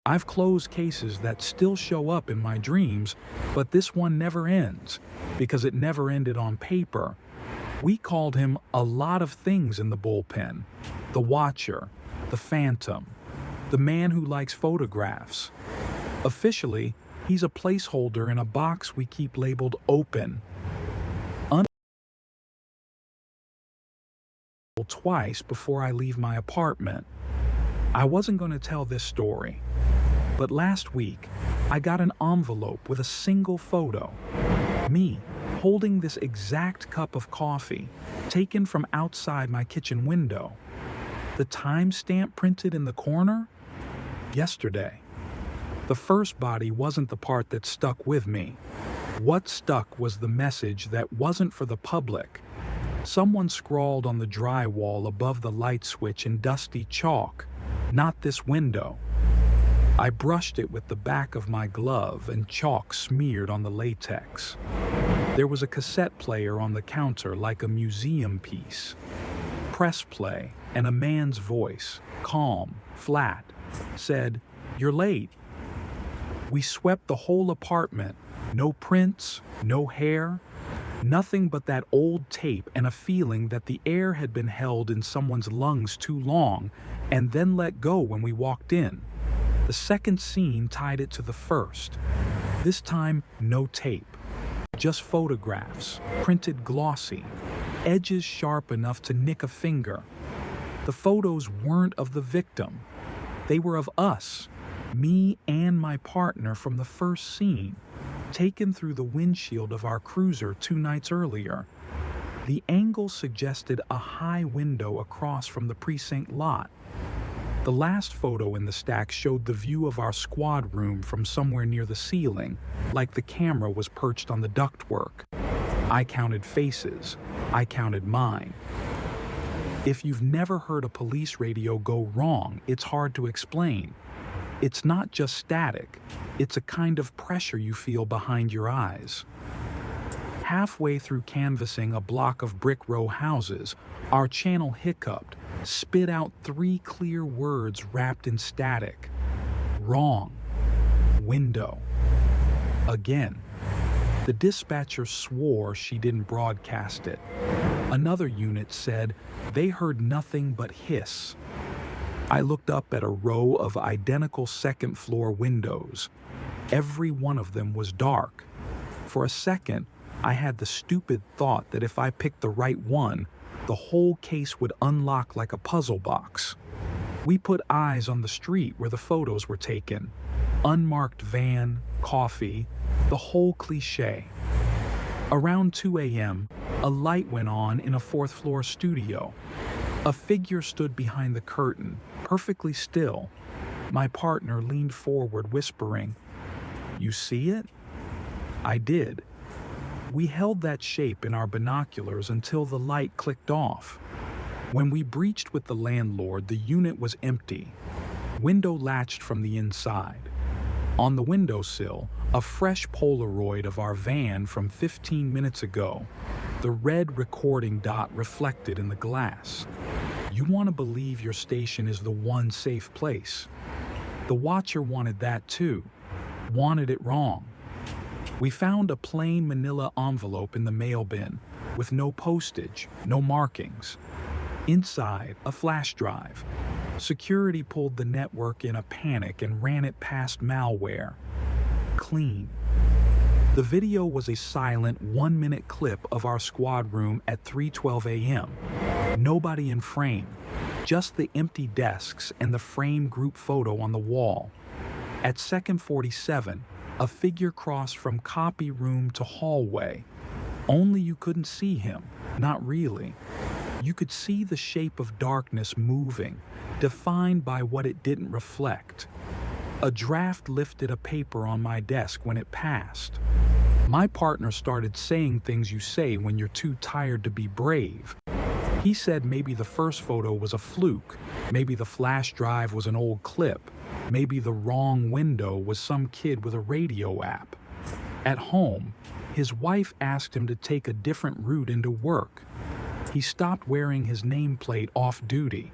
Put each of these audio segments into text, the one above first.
I've closed cases that still show up in my dreams, but this one never ends because it never ended on paper. We called him a lot of things in the bullpen: the Watcher, the Phantom, the man who likes photographs. Officially, he's a placeholder in a box we keep labeled open. Twice before I leave my apartment. I wasn't going to tell this story, but last week I got an envelope with a single photo. Me holding this exact cup of coffee, taken from outside my kitchen window. The timestamp printed in the corner? Yesterday. The first body wasn't the part that stuck with me. What stuck was the message that wasn't for the public. Someone scrawled on the drywall above the light switch in dusty chalk, "Not this window." I brushed it with the back of my glove and chalk smeared on the latex. There was a cassette player on the counter like a museum piece. Press play, and a man's voice, calm, flat, said, "You're late." We swept the whole apartment. No prints, no hair, nothing but that old tape and a feeling that the air had been held in someone's lungs too long and then let go when we walked in. The second scene tied it to the first. This time, no tape. Just photographs, printed glossy, edges sharp enough to nick a finger. The photos weren't of the victim. They were of us, me and my partner from the first scene, taken through the windshield of our cruiser 2 nights earlier. The angle suggested a high window across from the precinct lot. The last photo in the stack showed the view of our squad room from somewhere near the ceiling, like the camera was perched on the ductwork. I counted faces. I counted mine. If you've never heard a police radio go wrong, it's hard to explain. It's not just static, it's a kind of pressure you feel behind your eyes. Halfway through canvassing a block of brick row houses, our channel hiccuped, spit out 3 clear words wrapped in static. Wrong. Window. Again. The dispatcher swore she didn't broadcast it. Another unit said they heard nothing but hiss. I looked up at a row of identical second-floor windows. Every one of them was dark. For a second, I had the stupid thought that if I picked the right one, the whole case would unlock like a puzzle box. We put eyes on the street where the photos were taken. Unmarked van, coffee, the whole cliché. Around 2 a.m., a light went on in a 4th-floor studio. A figure stood behind the curtain, perfectly still. My partner leaned forward, whispering, "You see it?" I did. We held that shape in our binoculars until the light clicked off. When we breached with the landlord, the unit was empty. Window latched from the inside. On the windowsill, a fresh Polaroid of our van from 15 minutes ago. The red recording dot reflected in the glass. You want to believe your station is the one safe place. The Watcher wanted that too. Wanted it wrong. We found a plain manila envelope in the mail bin, with no postage, no markings. Inside, a flash drive. Security pulled the network in a panic and ran it past malware. Clean. The video was a silent 1-minute clip of our squad room at 3:12 a.m. Nobody in frame, just the empty desks and the frame group photo on the wall. At second 47, a figure crossed from copy room to hallway. Only you couldn't see him, not really. You could see the shape of darkness moving, defined by what it didn't reflect. A draft lifted a paper on my desk when it passed. My partner started saying things you say when you're too tired to be brave. He said maybe the first photo was a fluke, maybe the flash drive was an old clip, maybe the wrong window was some kid with a radio app. At home, his wife asked him to take a different route into work. He stopped wearing his nameplate off duty.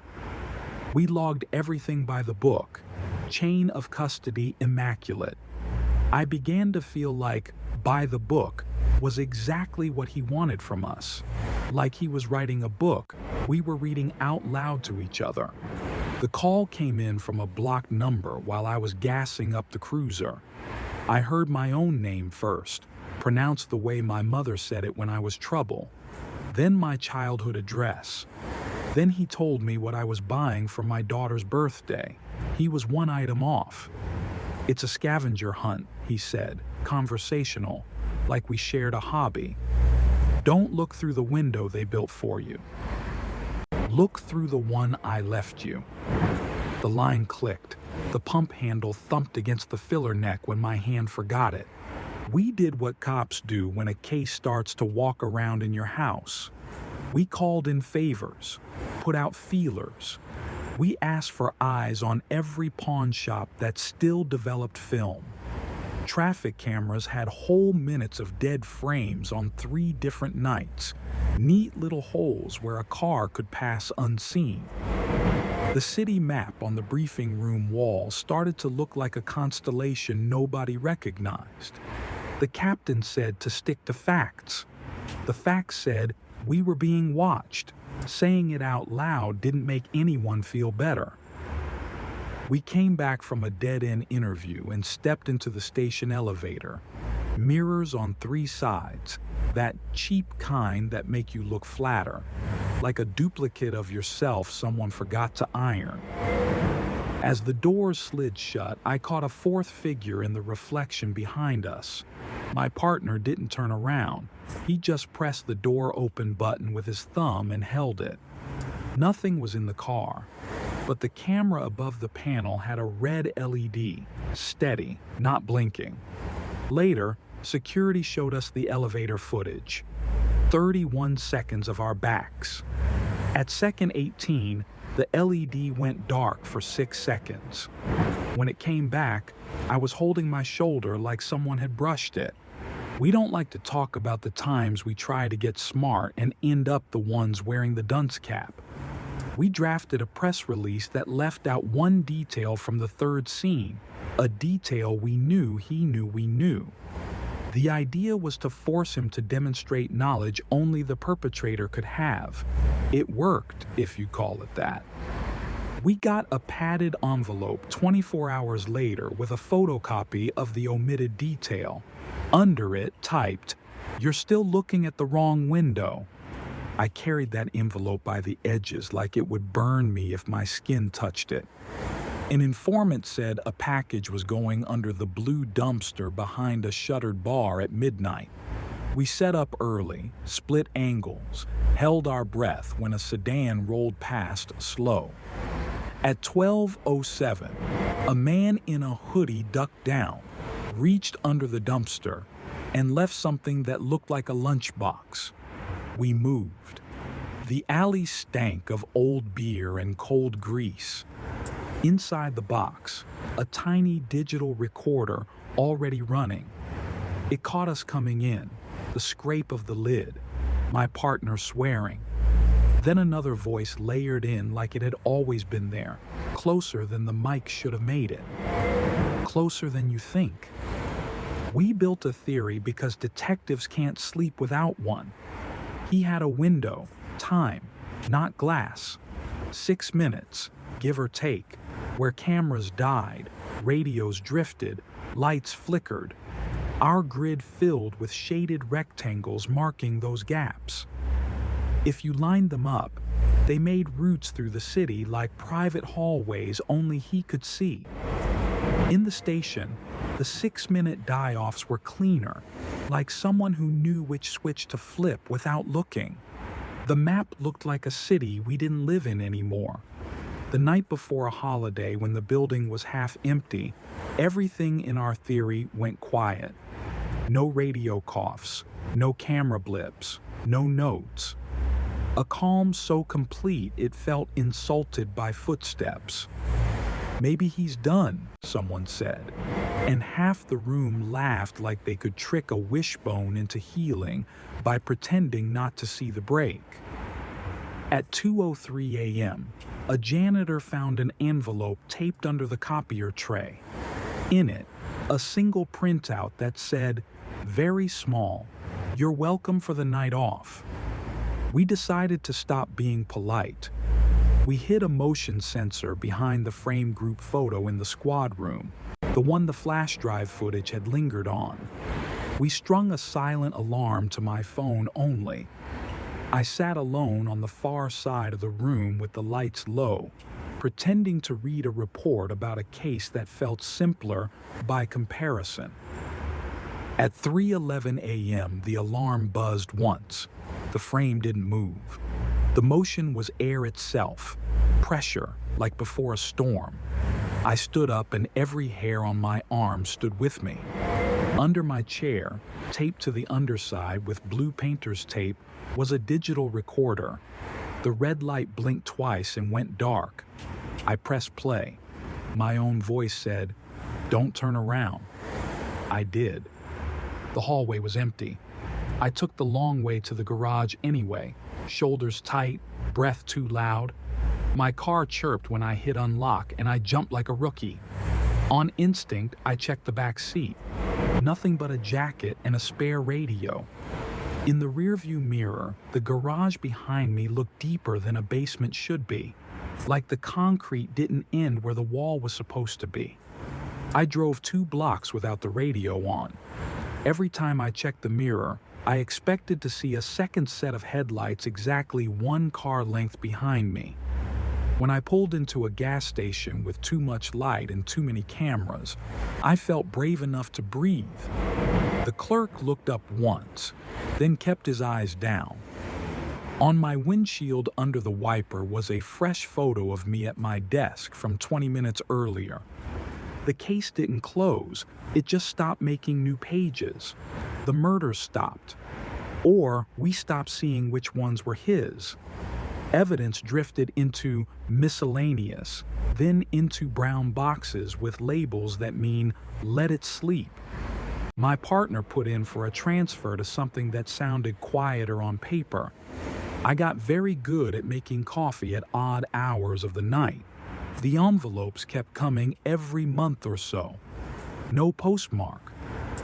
We logged everything by the book. chain of custody immaculate. I began to feel like By the Book was exactly what he wanted from us. Like he was writing a book we were reading out loud to each other. The call came in from a blocked number while I was gassing up the cruiser. I heard my own name first, pronounced the way my mother said it when I was trouble, then my childhood address. Then he told me what I was buying for my daughter's birthday. He was one item off. "It's a scavenger hunt," he said, conversational, like we shared a hobby. "Don't look through the window they built for you. Look through the one I left you." The line clicked. The pump handle thumped against the filler neck when my hand forgot it. We did what cops do when a case starts to walk around in your house. We called in favors, put out feelers. We asked for eyes on every pawn shop that still developed film. Traffic cameras had whole minutes of dead frames on 3 different nights, neat little holes where a car could pass unseen. The city map on the briefing room wall started to look like a constellation nobody recognized. The captain said to stick to facts. The facts said we were being watched. Saying it out loud didn't make anyone feel better. We came back from a dead-end interview and stepped into the station elevator. Mirrors on 3 sides, that cheap kind that make you look flatter, like a duplicate of yourself someone forgot to iron. As the doors slid shut, I caught a 4th figure in the reflection behind us. My partner didn't turn around. He just pressed the door open button with his thumb and held it. Nothing was in the car, but the camera above the panel had a red LED, steady, not blinking. Later, security showed us the elevator footage. 31 seconds of our backs. At second 18, the LED went dark for 6 seconds. When it came back, I was holding my shoulder like someone had brushed it. We don't like to talk about the times we try to get smart and end up the ones wearing the dunce cap. We drafted a press release that left out one detail from the 3rd scene, a detail we knew he knew we knew. The idea was to force him to demonstrate knowledge only the perpetrator could have. It worked, if you call it that. We got a padded envelope 24 hours later with a photocopy of the omitted detail. Under it, typed, "You're still looking at the wrong window." I carried that envelope by the edges like it would burn me if my skin touched it. An informant said a package was going under the blue dumpster behind a shuttered bar at midnight. We set up early, split angles, held our breath when a sedan rolled past slow. At 12:07, a man in a hoodie ducked down, reached under the dumpster, and left something that looked like a lunchbox. We moved. The alley stank of old beer and cold grease. Inside the box, a tiny digital recorder already running. It caught us coming in, the scrape of the lid, my partner swearing. Then another voice layered in like it had always been there, closer than the mic should have made it. Closer than you think. We built a theory because detectives can't sleep without one. He had a window, time, not glass. 6 minutes, give or take, where cameras died, radios drifted, lights flickered. Our grid filled with shaded rectangles marking those gaps. If you lined them up, they made routes through the city like private hallways only he could see. In the station, the 6-minute die-offs were cleaner, like someone who knew which switch to flip without looking. The map looked like a city we didn't live in anymore. The night before a holiday when the building was half empty, everything in our theory went quiet. No radio coughs, no camera blips, no notes. A calm so complete it felt insulted by footsteps. "Maybe he's done," someone said, and half the room laughed like they could trick a wishbone into healing by pretending not to see the break. At 2:03 a.m., a janitor found an envelope taped under the copier tray. In it, a single printout that said, very small, "You're welcome for the night off." We decided to stop being polite. We hid a motion sensor behind the frame group photo in the squad room, the one the flash drive footage had lingered on. We strung a silent alarm to my phone only. I sat alone on the far side of the room with the lights low, pretending to read a report about a case that felt simpler by comparison. At 3:11 a.m., the alarm buzzed once. The frame didn't move. The motion was air itself, pressure like before a storm. I stood up and every hair on my arm stood with me. Under my chair, taped to the underside with blue painter's tape, was a digital recorder. The red light blinked twice and went dark. I pressed play. My own voice said, "Don't turn around." I did. The hallway was empty. I took the long way to the garage anyway, shoulders tight, breath too loud. My car chirped when I hit unlock and I jumped like a rookie. On instinct, I checked the back seat. Nothing but a jacket and a spare radio. In the rearview mirror, the garage behind me looked deeper than a basement should be, like the concrete didn't end where the wall was supposed to be. I drove 2 blocks without the radio on. Every time I checked the mirror, I expected to see a second set of headlights exactly 1 car length behind me. When I pulled into a gas station with too much light and too many cameras, I felt brave enough to breathe. The clerk looked up once, then kept his eyes down. On my windshield under the wiper was a fresh photo of me at my desk from 20 minutes earlier. The case didn't close, it just stopped making new pages. The murder stopped. Or we stopped seeing which ones were his. Evidence drifted into miscellaneous, then into brown boxes with labels that mean "let it sleep." My partner put in for a transfer to something that sounded quieter on paper. I got very good at making coffee at odd hours of the night. The envelopes kept coming every month or so. No postmark.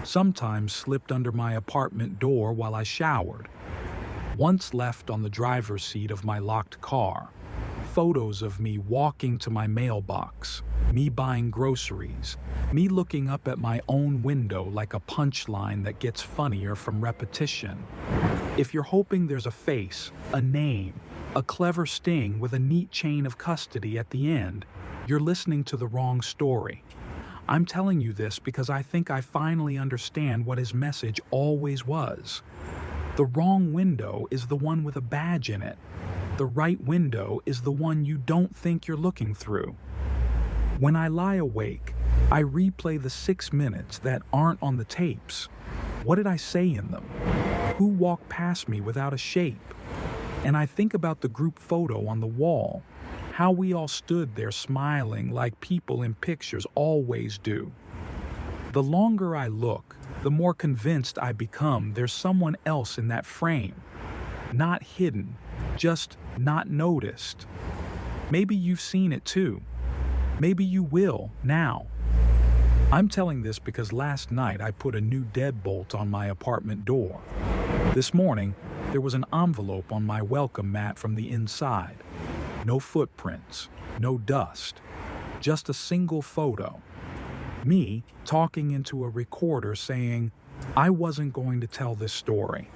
Sometimes slipped under my apartment door while I showered. Once left on the driver's seat of my locked car. Photos of me walking to my mailbox, me buying groceries, me looking up at my own window like a punchline that gets funnier from repetition. If you're hoping there's a face, a name, a clever sting with a neat chain of custody at the end, you're listening to the wrong story. I'm telling you this because I think I finally understand what his message always was. The wrong window is the one with a badge in it. The right window is the one you don't think you're looking through. When I lie awake, I replay the 6 minutes that aren't on the tapes. What did I say in them? Who walked past me without a shape? And I think about the group photo on the wall, how we all stood there smiling like people in pictures always do. The longer I look, the more convinced I become there's someone else in that frame. Not hidden, just not noticed. Maybe you've seen it too. Maybe you will now. I'm telling this because last night I put a new deadbolt on my apartment door. This morning, there was an envelope on my welcome mat from the inside. No footprints, no dust, just a single photo. Me talking into a recorder saying, I wasn't going to tell this story.